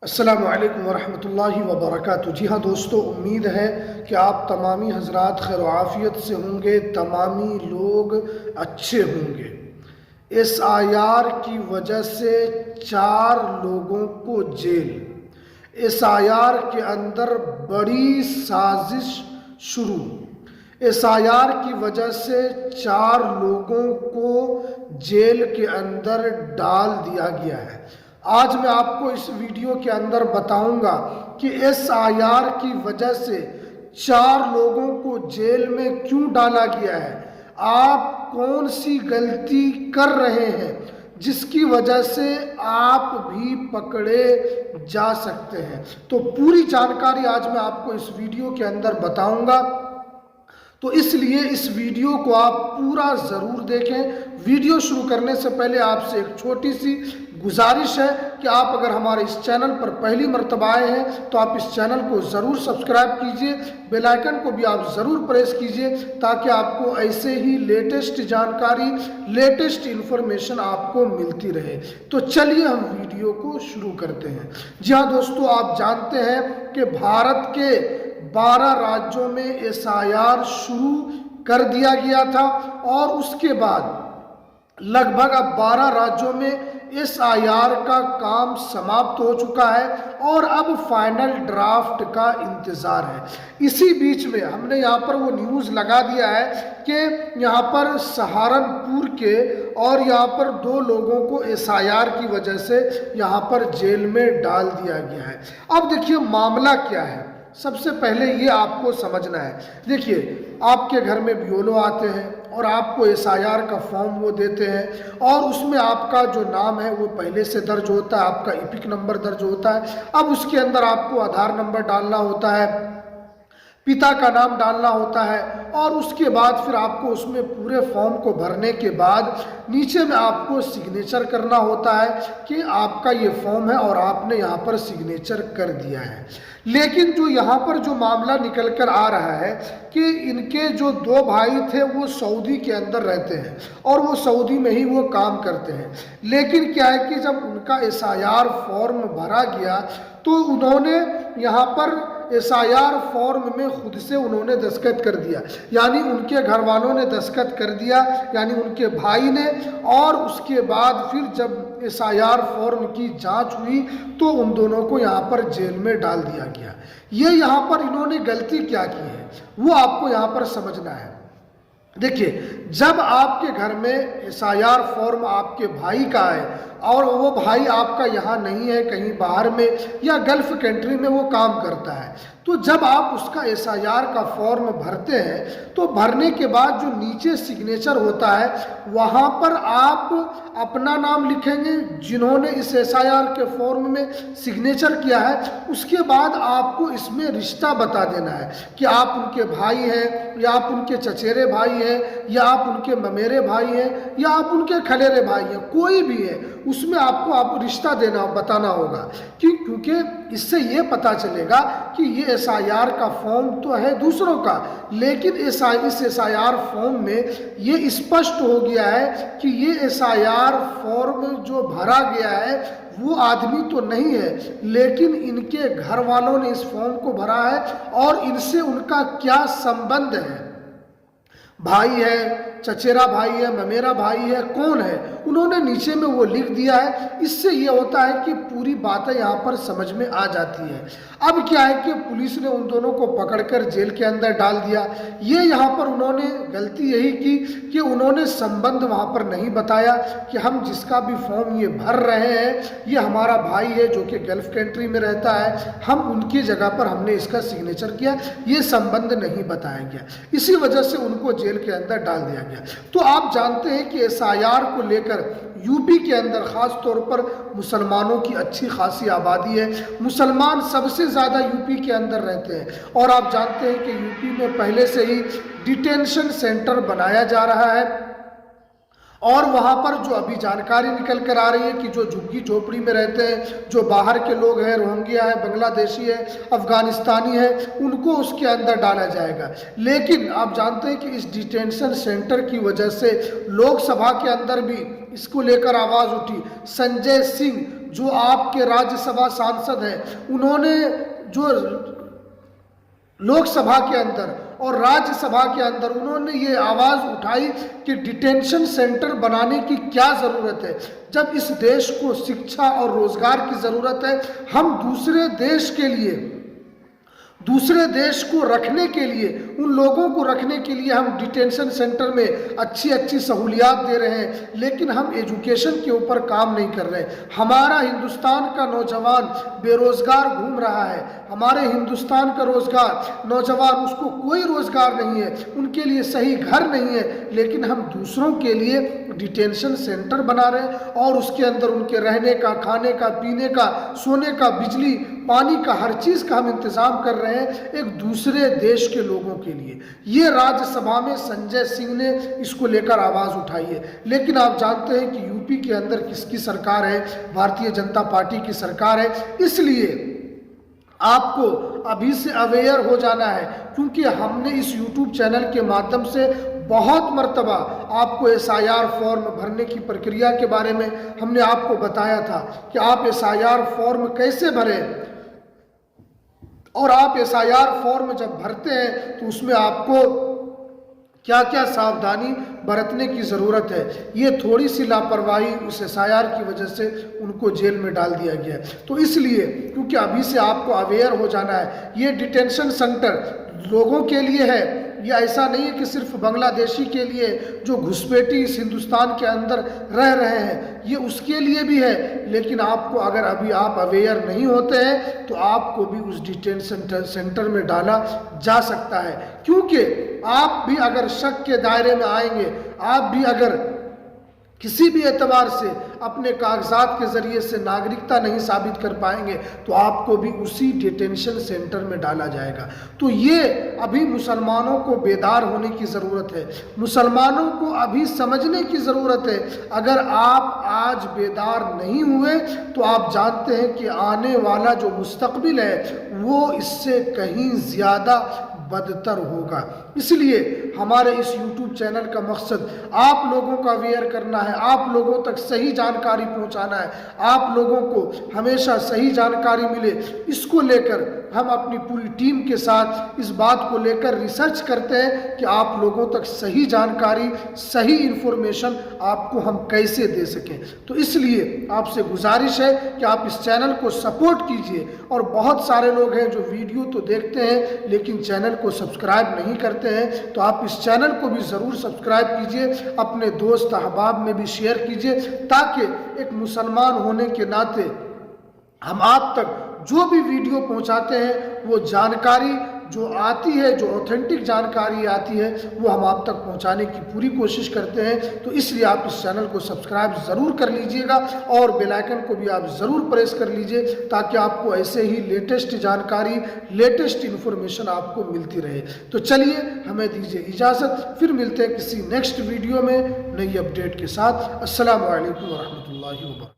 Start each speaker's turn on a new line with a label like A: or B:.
A: अस्सलामु अलैकुम वरहमतुल्लाहि वबरकातुहू। जी हाँ दोस्तों, उम्मीद है कि आप तमामी हजरात खैर आफ़ियत से होंगे, तमामी लोग अच्छे होंगे। SIR की वजह से 4 लोगों को जेल। SIR के अंदर बड़ी साजिश शुरू। SIR की वजह से 4 लोगों को जेल के अंदर डाल दिया गया है। आज मैं आपको इस वीडियो के अंदर बताऊंगा कि SIR की वजह से 4 लोगों को जेल में क्यों डाला गया है। आप कौन सी गलती कर रहे हैं जिसकी वजह से आप भी पकड़े जा सकते हैं। तो पूरी जानकारी आज मैं आपको इस वीडियो के अंदर बताऊंगा, तो इसलिए इस वीडियो को आप पूरा ज़रूर देखें। वीडियो शुरू करने से पहले आपसे एक छोटी सी गुजारिश है कि आप अगर हमारे इस चैनल पर पहली मर्तबा आए हैं तो आप इस चैनल को ज़रूर सब्सक्राइब कीजिए, बेल आइकन को भी आप ज़रूर प्रेस कीजिए ताकि आपको ऐसे ही लेटेस्ट जानकारी, लेटेस्ट इन्फॉर्मेशन आपको मिलती रहे। तो चलिए हम वीडियो को शुरू करते हैं। जी हाँ दोस्तों, आप जानते हैं कि भारत के 12 राज्यों में SIR शुरू कर दिया गया था और उसके बाद लगभग अब 12 राज्यों में SIR का काम समाप्त हो चुका है और अब फाइनल ड्राफ्ट का इंतज़ार है। इसी बीच में हमने यहाँ पर वो न्यूज़ लगा दिया है कि यहाँ पर सहारनपुर के और यहाँ पर 2 लोगों को SIR की वजह से यहाँ पर जेल में डाल दिया गया है। अब देखिए मामला क्या है, सबसे पहले ये आपको समझना है। देखिए, आपके घर में BLO आते हैं और आपको SIR का फॉर्म वो देते हैं और उसमें आपका जो नाम है वो पहले से दर्ज होता है, आपका EPIC नंबर दर्ज होता है। अब उसके अंदर आपको आधार नंबर डालना होता है, पिता का नाम डालना होता है और उसके बाद फिर आपको उसमें पूरे फॉर्म को भरने के बाद नीचे में आपको सिग्नेचर करना होता है कि आपका ये फॉर्म है और आपने यहाँ पर सिग्नेचर कर दिया है। लेकिन जो यहाँ पर जो मामला निकल कर आ रहा है कि इनके जो 2 भाई थे वो सऊदी के अंदर रहते हैं और वो सऊदी में ही वो काम करते हैं। लेकिन क्या है कि जब उनका SIR फॉर्म भरा गया तो उन्होंने यहाँ पर SIR फॉर्म में खुद से उन्होंने दस्तखत कर दिया, यानी उनके घर वालों ने दस्तखत कर दिया, यानी उनके भाई ने। और उसके बाद फिर जब SIR फॉर्म की जांच हुई तो उन दोनों को यहाँ पर जेल में डाल दिया गया। ये यहाँ पर इन्होंने गलती क्या की है वो आपको यहाँ पर समझना है। देखिए, जब आपके घर में SIR फॉर्म आपके भाई का है और वो भाई आपका यहाँ नहीं है, कहीं बाहर में या गल्फ कंट्री में वो काम करता है, तो जब आप उसका SIR का फॉर्म भरते हैं तो भरने के बाद जो नीचे सिग्नेचर होता है वहाँ पर आप अपना नाम लिखेंगे जिन्होंने इस SIR के फॉर्म में सिग्नेचर किया है। उसके बाद आपको इसमें रिश्ता बता देना है कि आप उनके भाई हैं या आप उनके चचेरे भाई हैं या आप उनके ममेरे भाई हैं या आप उनके खलेरे भाई हैं, कोई भी है उसमें आपको रिश्ता देना बताना होगा। क्योंकि इससे ये पता चलेगा कि ये SIR का फॉर्म तो है दूसरों का, लेकिन इस SIR फॉर्म में ये स्पष्ट हो गया है कि ये SIR फॉर्म जो भरा गया है वो आदमी तो नहीं है, लेकिन इनके घर वालों ने इस फॉर्म को भरा है और इनसे उनका क्या संबंध है, भाई है, चचेरा भाई है, ममेरा भाई है, कौन है, उन्होंने नीचे में वो लिख दिया है। इससे ये होता है कि पूरी बातें यहाँ पर समझ में आ जाती है। अब क्या है कि पुलिस ने उन दोनों को पकड़कर जेल के अंदर डाल दिया। ये यहाँ पर उन्होंने गलती यही की कि उन्होंने संबंध वहाँ पर नहीं बताया कि हम जिसका भी फॉर्म ये भर रहे हैं ये हमारा भाई है जो कि गल्फ कंट्री में रहता है, हम उनकी जगह पर हमने इसका सिग्नेचर किया, ये संबंध नहीं बताया गया। इसी वजह से उनको जेल के अंदर डाल दिया गया। तो आप जानते हैं कि SIR को लेकर यूपी के अंदर खास तौर पर मुसलमानों की अच्छी खासी आबादी है। मुसलमान सबसे ज़्यादा यूपी के अंदर रहते हैं और आप जानते हैं कि यूपी में पहले से ही डिटेंशन सेंटर बनाया जा रहा है और वहाँ पर जो अभी जानकारी निकल कर आ रही है कि जो झुग्गी झोपड़ी में रहते हैं, जो बाहर के लोग हैं, रोहिंग्या है, बांग्लादेशी है, अफगानिस्तानी है, उनको उसके अंदर डाला जाएगा। लेकिन आप जानते हैं कि इस डिटेंशन सेंटर की वजह से लोकसभा के अंदर भी इसको लेकर आवाज़ उठी। संजय सिंह जो आपके राज्यसभा सांसद हैं, उन्होंने जो लोकसभा के अंदर और राज्यसभा के अंदर उन्होंने ये आवाज़ उठाई कि डिटेंशन सेंटर बनाने की क्या ज़रूरत है, जब इस देश को शिक्षा और रोज़गार की ज़रूरत है। हम दूसरे देश को रखने के लिए, उन लोगों को रखने के लिए हम डिटेंशन सेंटर में अच्छी अच्छी सहूलियात दे रहे हैं, लेकिन हम एजुकेशन के ऊपर काम नहीं कर रहे। हमारा हिंदुस्तान का नौजवान बेरोज़गार घूम रहा है, हमारे हिंदुस्तान का नौजवान उसको कोई रोज़गार नहीं है, उनके लिए सही घर नहीं है, लेकिन हम दूसरों के लिए डिटेंशन सेंटर बना रहे हैं और उसके अंदर उनके रहने का, खाने का, पीने का, सोने का, बिजली पानी का, हर चीज़ का हम इंतज़ाम कर रहे हैं एक दूसरे देश के लोगों के लिए। ये राज्यसभा में संजय सिंह ने इसको लेकर आवाज़ उठाई है। लेकिन आप जानते हैं कि यूपी के अंदर किसकी सरकार है? भारतीय जनता पार्टी की सरकार है। इसलिए आपको अभी से अवेयर हो जाना है, क्योंकि हमने इस YouTube चैनल के माध्यम से बहुत मर्तबा आपको SIR फॉर्म भरने की प्रक्रिया के बारे में हमने आपको बताया था कि आप SIR फॉर्म कैसे भरें, और आप SIR फॉर्म जब भरते हैं तो उसमें आपको क्या क्या सावधानी बरतने की ज़रूरत है। ये थोड़ी सी लापरवाही उस SIR की वजह से उनको जेल में डाल दिया गया है। तो इसलिए, क्योंकि अभी से आपको अवेयर हो जाना है, ये डिटेंशन सेंटर लोगों के लिए है, ये ऐसा नहीं है कि सिर्फ बांग्लादेशी के लिए जो घुसपैठी इस हिंदुस्तान के अंदर रह रहे हैं, ये उसके लिए भी है। लेकिन आपको अगर अभी आप अवेयर नहीं होते हैं तो आपको भी उस डिटेंशन सेंटर में डाला जा सकता है, क्योंकि आप भी अगर शक के दायरे में आएंगे, आप भी अगर किसी भी एतबार से अपने कागजात के ज़रिए से नागरिकता नहीं साबित कर पाएंगे तो आपको भी उसी डिटेंशन सेंटर में डाला जाएगा। तो ये अभी मुसलमानों को बेदार होने की ज़रूरत है, मुसलमानों को अभी समझने की ज़रूरत है। अगर आप आज बेदार नहीं हुए तो आप जानते हैं कि आने वाला जो मुस्तकबिल है वो इससे कहीं ज़्यादा बदतर होगा। इसलिए हमारे इस YouTube चैनल का मकसद आप लोगों का अवेयर करना है, आप लोगों तक सही जानकारी पहुंचाना है, आप लोगों को हमेशा सही जानकारी मिले। इसको लेकर हम अपनी पूरी टीम के साथ इस बात को लेकर रिसर्च करते हैं कि आप लोगों तक सही जानकारी, सही इन्फॉर्मेशन आपको हम कैसे दे सकें। तो इसलिए आपसे गुजारिश है कि आप इस चैनल को सपोर्ट कीजिए। और बहुत सारे लोग हैं जो वीडियो तो देखते हैं लेकिन चैनल को सब्सक्राइब नहीं करते हैं, तो आप इस चैनल को भी ज़रूर सब्सक्राइब कीजिए, अपने दोस्त अहबाब में भी शेयर कीजिए, ताकि एक मुसलमान होने के नाते हम आप तक जो भी वीडियो पहुंचाते हैं वो जानकारी जो आती है, जो ऑथेंटिक जानकारी आती है, वो हम आप तक पहुंचाने की पूरी कोशिश करते हैं। तो इसलिए आप इस चैनल को सब्सक्राइब ज़रूर कर लीजिएगा और बेल आइकन को भी आप ज़रूर प्रेस कर लीजिए, ताकि आपको ऐसे ही लेटेस्ट जानकारी, लेटेस्ट इन्फॉर्मेशन आपको मिलती रहे। तो चलिए, हमें दीजिए इजाज़त, फिर मिलते हैं किसी नेक्स्ट वीडियो में नई अपडेट के साथ। अस्सलामु अलैकुम व रहमतुल्लाहि व बरकातहू।